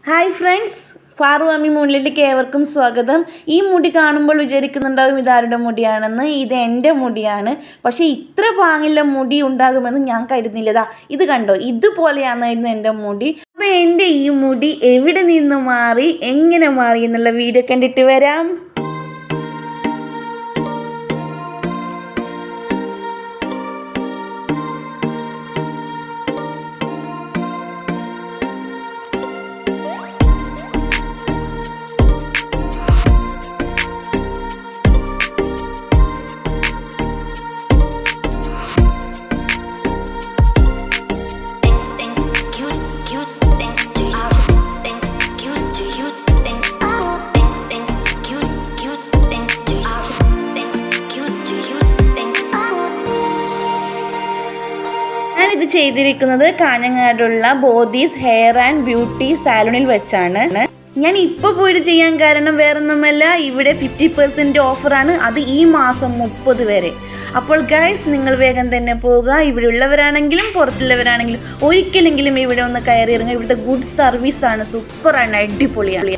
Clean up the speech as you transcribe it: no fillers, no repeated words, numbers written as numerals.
Hi friends, ഫാറു അമ്മി മുന്നിലേക്ക് ഏവർക്കും സ്വാഗതം. ഈ മുടി കാണുമ്പോൾ വിചാരിക്കുന്നുണ്ടാവും ഇതാരുടെ മുടിയാണെന്ന്. ഇത് എൻ്റെ മുടിയാണ്. പക്ഷേ ഇത്ര പാങ്ങില്ല മുടി ഉണ്ടാകുമെന്ന് ഞാൻ കരുതുന്നില്ലതാ. ഇത് കണ്ടോ, ഇതുപോലെയായിരുന്നു എൻ്റെ മുടി. അപ്പോൾ എൻ്റെ ഈ മുടി എവിടെ നിന്ന് മാറി, എങ്ങനെ മാറി എന്നുള്ള വീഡിയോ കണ്ടിട്ട് വരാം. ഞാനിത് ചെയ്തിരിക്കുന്നത് കാഞ്ഞങ്ങാടുള്ള ബോധീസ് ഹെയർ ആൻഡ് ബ്യൂട്ടി സാലൂണിൽ വെച്ചാണ്. ഞാൻ ഇപ്പോൾ പോയിട്ട് ചെയ്യാൻ കാരണം വേറൊന്നുമല്ല, ഇവിടെ 50% ഓഫറാണ്. അത് ഈ മാസം 30 വരെ. അപ്പോൾ ഗൈസ്, നിങ്ങൾ വേഗം തന്നെ പോകുക. ഇവിടെ ഉള്ളവരാണെങ്കിലും പുറത്തുള്ളവരാണെങ്കിലും ഒരിക്കലെങ്കിലും ഇവിടെ ഒന്ന് കയറി ഇറങ്ങുക. ഇവിടുത്തെ ഗുഡ് സർവീസാണ്, സൂപ്പറാണ്, അടിപൊളിയാണ്.